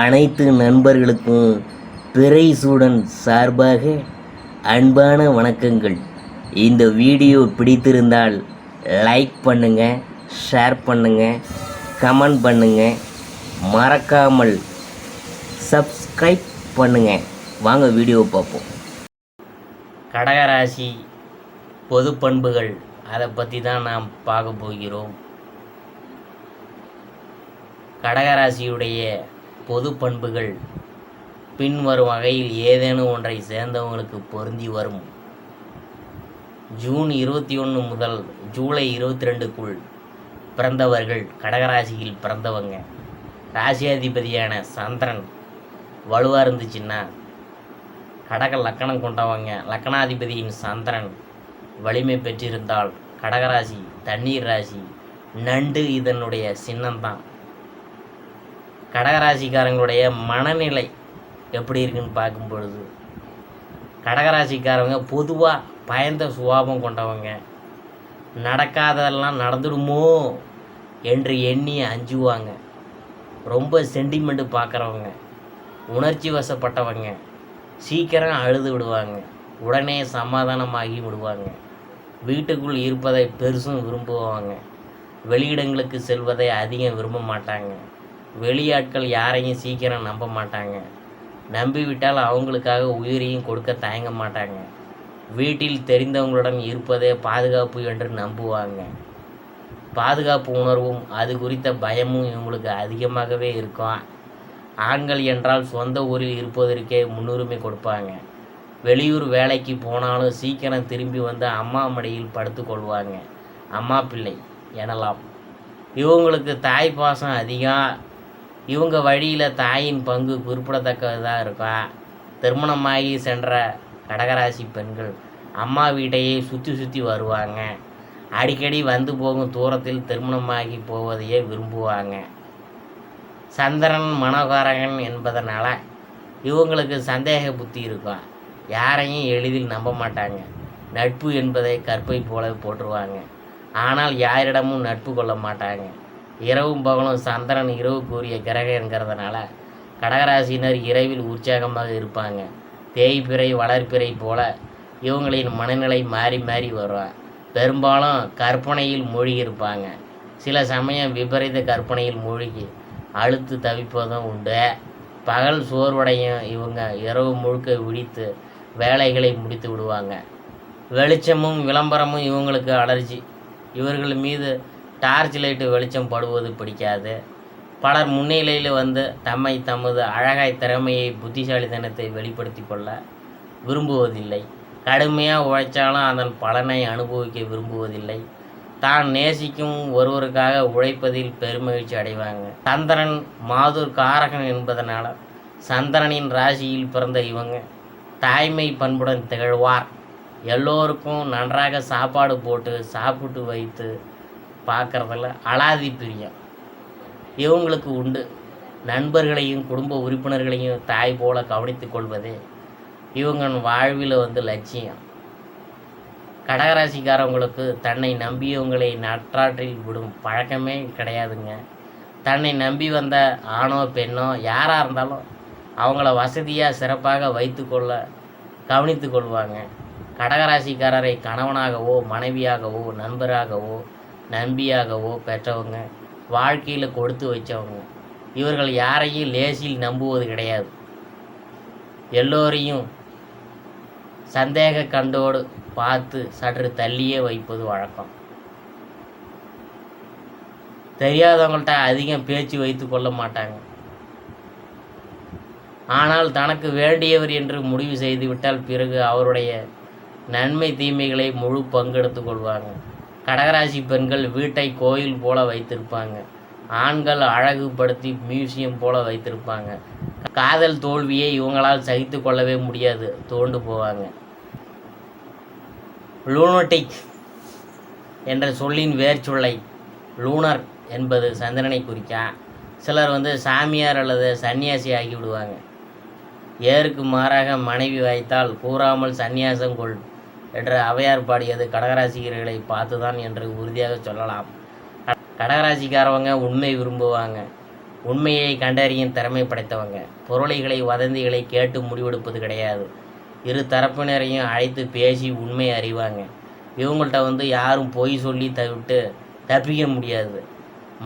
அனைத்து நண்பர்களுக்கும் பிறைசூடன் சார்பாக அன்பான வணக்கங்கள். இந்த வீடியோ பிடித்திருந்தால் லைக் பண்ணுங்கள், ஷேர் பண்ணுங்கள், கமெண்ட் பண்ணுங்கள், மறக்காமல் சப்ஸ்கிரைப் பண்ணுங்கள். வாங்க வீடியோ பார்ப்போம். கடகராசி பொது பண்புகள், அதை பற்றி தான் நாம் பார்க்க போகிறோம். கடகராசியுடைய பொது பண்புகள் பின்வரும் வகையில் ஏதேனும் ஒன்றை சேர்ந்தவங்களுக்கு பொருந்தி வரும். ஜூன் 21 முதல் ஜூலை 22க்குள் பிறந்தவர்கள் கடகராசியில் பிறந்தவங்க. ராசியாதிபதியான சந்திரன் வலுவாக இருந்துச்சுன்னா கடக லக்கணம் கொண்டவங்க. லக்கணாதிபதியின் சந்திரன் வலிமை பெற்றிருந்தால் கடகராசி தண்ணீர் ராசி. நண்டு இதனுடைய சின்னம்தான். கடகராசிக்காரங்களுடைய மனநிலை எப்படி இருக்குன்னு பார்க்கும் பொழுது கடகராசிக்காரவங்க பொதுவாக பயந்த சுபாவம் கொண்டவங்க. நடக்காததெல்லாம் நடந்துடுமோ என்று எண்ணி அஞ்சுவாங்க. ரொம்ப சென்டிமெண்ட்டு பார்க்குறவங்க, உணர்ச்சி வசப்பட்டவங்க, சீக்கிரம் அழுது விடுவாங்க, உடனே சமாதானமாகி விடுவாங்க. வீட்டுக்குள் இருப்பதை பெருசும் விரும்புவாங்க. வெளியிடங்களுக்கு செல்வதை அதிகம் விரும்ப மாட்டாங்க. வெளியாட்கள் யாரையும் சீக்கிரம் நம்ப மாட்டாங்க. நம்பிவிட்டால் அவங்களுக்காக உயிரையும் கொடுக்க தயங்க மாட்டாங்க. வீட்டில் தெரிந்தவங்களுடன் இருப்பதே பாதுகாப்பு என்று நம்புவாங்க. பாதுகாப்பு உணர்வும் அது குறித்த பயமும் இவங்களுக்கு அதிகமாகவே இருக்கும். ஆண்கள் என்றால் சொந்த ஊரில் இருப்பதற்கே முன்னுரிமை கொடுப்பாங்க. வெளியூர் வேலைக்கு போனாலும் சீக்கிரம் திரும்பி வந்து அம்மா மடியில் படுத்து கொள்வாங்க. அம்மா பிள்ளை எனலாம். இவங்களுக்கு தாய் பாசம் அதிகம். இவங்க வழியில் தாயின் பங்கு குறிப்பிடத்தக்கதாக இருக்கும். திருமணமாகி சென்ற கடகராசி பெண்கள் அம்மா வீட்டையே சுற்றி வருவாங்க. அடிக்கடி வந்து போகும் தூரத்தில் திருமணமாகி போவதையே விரும்புவாங்க. சந்திரன் மனோகாரகன் என்பதனால இவங்களுக்கு சந்தேக புத்தி இருக்கும். யாரையும் எளிதில் நம்ப மாட்டாங்க. நட்பு என்பதை கற்பை போல போட்டுருவாங்க. ஆனால் யாரிடமும் நட்பு கொள்ள மாட்டாங்க. இரவும் பகலும் சந்திரன் இரவு கூறிய கிரகங்கிறதுனால கடகராசினர் இரவில் உற்சாகமாக இருப்பாங்க. தேய்பிறை வளர்ப்பிறை போல இவங்களின் மனநிலை மாறி மாறி வரும். பெரும்பாலும் கற்பனையில் மூழ்கியிருப்பாங்க. சில சமயம் விபரீத கற்பனையில் மூழ்கி அழுத்து தவிப்பதும் உண்டு. பகல் சோர்வடையும் இவங்க இரவு முழுக்க விழித்து வேலைகளை முடித்து விடுவாங்க. வெளிச்சமும் விளம்பரமும் இவங்களுக்கு அலர்ஜி. இவர்கள் மீது டார்ச் லைட்டு வெளிச்சம் படுவது பிடிக்காது. பலர் முன்னிலையில் வந்து தமது அழகாய் திறமையை புத்திசாலித்தனத்தை வெளிப்படுத்தி கொள்ள விரும்புவதில்லை. கடுமையாக உழைச்சாலும் அதன் பலனை அனுபவிக்க விரும்புவதில்லை. தான் நேசிக்கும் ஒருவருக்காக உழைப்பதில் பெருமகிழ்ச்சி அடைவாங்க. சந்திரன் மாதுர் காரகன் என்பதனால சந்திரனின் ராசியில் பிறந்த இவங்க தாய்மை பண்புடன் திகழ்வார். எல்லோருக்கும் நன்றாக சாப்பாடு போட்டு சாப்பிட்டு வைத்து பார்க்குறதில்ல அலாதி பிரியம் இவங்களுக்கு உண்டு. நண்பர்களையும் குடும்ப உறுப்பினர்களையும் தாய் போல கவனித்து கொள்வதே இவங்க வாழ்வில் லட்சியம். கடகராசிக்காரவங்களுக்கு தன்னை நம்பியவங்களை நற்றாற்றில் விடும் பழக்கமே கிடையாதுங்க. தன்னை நம்பி வந்த ஆணோ பெண்ணோ யாராக இருந்தாலும் அவங்கள வசதியாக சிறப்பாக வைத்து கொள்ள கவனித்து கொள்வாங்க. கடகராசிக்காரரை கணவனாகவோ மனைவியாகவோ நண்பராகவோ நம்பியாகவோ பெற்றவங்க வாழ்க்கையில் கொடுத்து வச்சவங்க. இவர்கள் யாரையும் லேசில் நம்புவது கிடையாது. எல்லோரையும் சந்தேக கண்டோடு பார்த்து சற்று தள்ளியே வைப்பது வழக்கம். தெரியாதவங்கள்ட்ட அதிகம் பேச்சு வைத்து கொள்ள மாட்டாங்க. ஆனால் தனக்கு வேண்டியவர் என்று முடிவு செய்துவிட்டால் பிறகு அவருடைய நன்மை தீமைகளை முழு பங்கெடுத்து கொள்வாங்க. கடகராசி பெண்கள் வீட்டை கோயில் போல வைத்திருப்பாங்க. ஆண்கள் அழகுபடுத்தி மியூசியம் போல வைத்திருப்பாங்க. காதல் தோல்வியை இவங்களால் சகித்து கொள்ளவே முடியாது, தோண்டு போவாங்க. லூனட்டிக் என்ற சொல்லின் வேர்ச்சொல்லை லூனர் என்பது சந்திரனை குறிக்க. சிலர் சாமியார் அல்லது சன்னியாசி ஆகிவிடுவாங்க. ஏருக்கு மாறாக மனைவி வாய்த்தால் கூறாமல் சந்நியாசம் கொள் என்ற அவையார் பாடியது கடகராசிகர்களை பார்த்துதான் என்று உறுதியாக சொல்லலாம். கடகராசிக்காரவங்க உண்மை விரும்புவாங்க. உண்மையை கண்டறியும் திறமை படைத்தவங்க. பொருளைகளை வதந்திகளை கேட்டு முடிவெடுப்பது கிடையாது. இரு தரப்பினரையும் அழைத்து பேசி உண்மை அறிவாங்க. இவங்கள்ட்ட யாரும் பொய் சொல்லி தப்பிக்க முடியாது.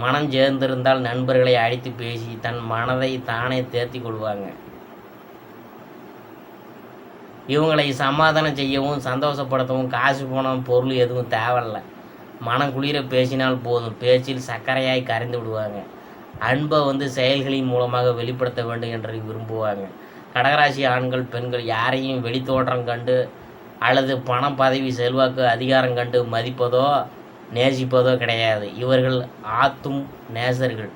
மனம் சேர்ந்திருந்தால் நண்பர்களை அழைத்து பேசி தன் மனதை தானே தேர்த்தி கொள்வாங்க. இவங்களை சமாதானம் செய்யவும் சந்தோஷப்படுத்தவும் காசு பணம் பொருள் எதுவும் தேவையில்லை. மனம் குளிர பேசினால் போதும். பேச்சில் சர்க்கரையாய் கரைந்து விடுவாங்க. அன்பை செயல்களின் மூலமாக வெளிப்படுத்த வேண்டும் என்று விரும்புவாங்க. கடகராசி ஆண்கள் பெண்கள் யாரையும் வெளித்தோற்றம் கண்டு அல்லது பணம் பதவி செல்வாக்கு அதிகாரம் கண்டு மதிப்பதோ நேசிப்பதோ கிடையாது. இவர்கள் ஆத்தும் நேசர்கள்.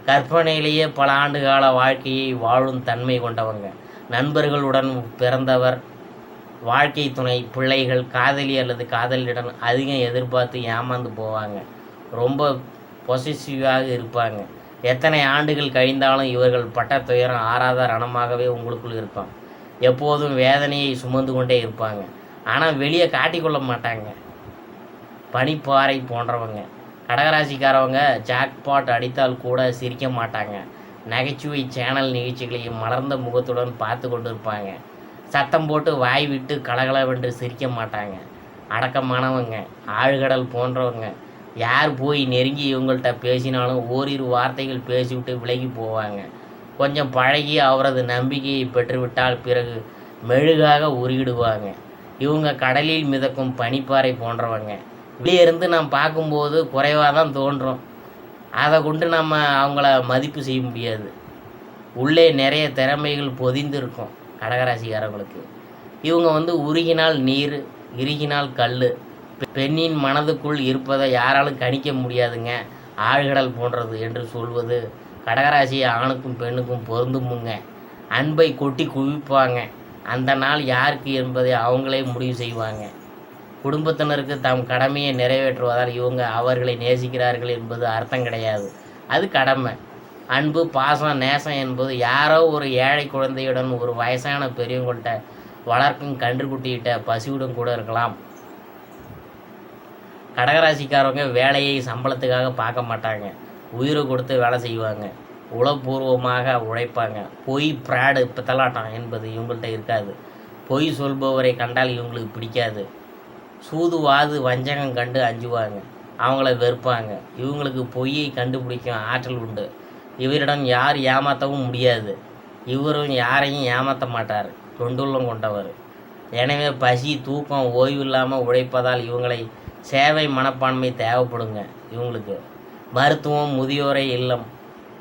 கற்பனையிலேயே பல ஆண்டுகால வாழ்க்கையை வாழும் தன்மை கொண்டவங்க. நண்பர்களுடன் பிறந்தவர், வாழ்க்கை துணை, பிள்ளைகள், காதலி அல்லது காதலியுடன் அதிகம் எதிர்பார்த்து ஏமாந்து போவாங்க. ரொம்ப பொசசிவாக இருப்பாங்க. எத்தனை ஆண்டுகள் கழிந்தாலும் இவர்கள் பட்ட துயரம் ஆறாத ரணமாகவே உங்களுக்குள் இருக்கும். எப்போதும் வேதனையை சுமந்து கொண்டே இருப்பாங்க. ஆனால் வெளியே காட்டிக்கொள்ள மாட்டாங்க. பனிப்பாறை போன்றவங்க. கடகராசிக்காரவங்க ஜாக்பாட் அடித்தால் கூட சிரிக்க மாட்டாங்க. நகைச்சுவை சேனல் நிகழ்ச்சிகளையும் மலர்ந்த முகத்துடன் பார்த்து கொண்டு இருப்பாங்க. சத்தம் போட்டு வாய் விட்டு கலகலவென்று சிரிக்க மாட்டாங்க. அடக்கமானவங்க. ஆழ்கடல் போன்றவங்க. யார் போய் நெருங்கி இவங்கள்ட்ட பேசினாலும் ஓரிரு வார்த்தைகள் பேசிவிட்டு விலகி போவாங்க. கொஞ்சம் பழகி அவரது நம்பிக்கையை பெற்றுவிட்டால் பிறகு மெழுகாக உருகிடுவாங்க. இவங்க கடலில் மிதக்கும் பனிப்பாறை போன்றவங்க. வெளியே இருந்து நாம் பார்க்கும்போது குறைவாக தான் தோன்றும். அதை கொண்டு நம்ம அவங்கள மதிப்பு செய்ய முடியாது. உள்ளே நிறைய திறமைகள் பொதிந்து இருக்கும் கடகராசிக்காரங்களுக்கு. இவங்க உருகினால் நீர், இறுகினால் கல். பெண்ணின் மனதுக்குள் இருப்பதை யாராலும் கணிக்க முடியாதுங்க. ஆழ்கடல் போன்றது என்று சொல்வது கடகராசி ஆணுக்கும் பெண்ணுக்கும் பொருந்துமுங்க. அன்பை கொட்டி குவிப்பாங்க. அந்த நாள் யாருக்கு என்பதை அவங்களே முடிவு செய்வாங்க. குடும்பத்தினருக்கு தம் கடமையை நிறைவேற்றுவதால் இவங்க அவர்களை நேசிக்கிறார்கள் என்பது அர்த்தம் கிடையாது. அது கடமை. அன்பு, பாசம், நேசம் என்பது யாரோ ஒரு ஏழை குழந்தையுடன் ஒரு வயசான பெரியவங்கள்ட்ட வளர்க்கும் கன்றுக்குட்டிகிட்ட பசியுடன் கூட இருக்கலாம். கடகராசிக்காரவங்க வேலையை சம்பளத்துக்காக பார்க்க மாட்டாங்க. உயிரை கொடுத்து வேலை செய்வாங்க. உளப்பூர்வமாக உழைப்பாங்க. பொய், பிராடு, பித்தலாட்டம் என்பது இவங்கள்ட்ட இருக்காது. பொய் சொல்பவரை கண்டால் இவங்களுக்கு பிடிக்காது. சூதுவாது, வஞ்சகம் கண்டு அஞ்சுவாங்க. அவங்கள வெறுப்பாங்க. இவங்களுக்கு பொய்யை கண்டுபிடிக்கும் ஆற்றல் உண்டு. இவரிடம் யார் ஏமாற்றவும் முடியாது. இவரும் யாரையும் ஏமாற்ற மாட்டார். தொண்டுள்ளம் கொண்டவர். எனவே பசி, தூக்கம், ஓய்வு இல்லாமல் உழைப்பதால் இவங்களை சேவை மனப்பான்மை தேவைப்படுங்க. இவங்களுக்கு மருத்துவம், முதியோரை இல்லம்,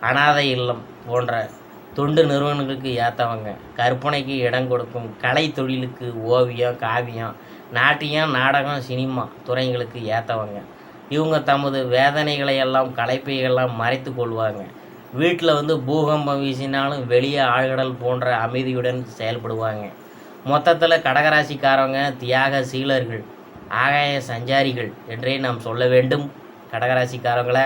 அனாதை இல்லம் போன்ற தொண்டு நிறுவனங்களுக்கு ஏற்றவங்க. கற்பனைக்கு இடம் கொடுக்கும் கலை தொழிலுக்கு ஓவியம், காவியம், நாட்டியம், நாடகம், சினிமா துறைகளுக்கு ஏற்றவங்க. இவங்க தமது வேதனைகளையெல்லாம் களைப்பையெல்லாம் மறைத்து கொள்வாங்க. வீட்டில் பூகம்பம் வீசினாலும் வெளியே ஆழ்கடல் போன்ற அமைதியுடன் செயல்படுவாங்க. மொத்தத்தில் கடகராசிக்காரவங்க தியாக சீலர்கள், ஆகாய சஞ்சாரிகள் என்றே நாம் சொல்ல வேண்டும் கடகராசிக்காரவங்களை.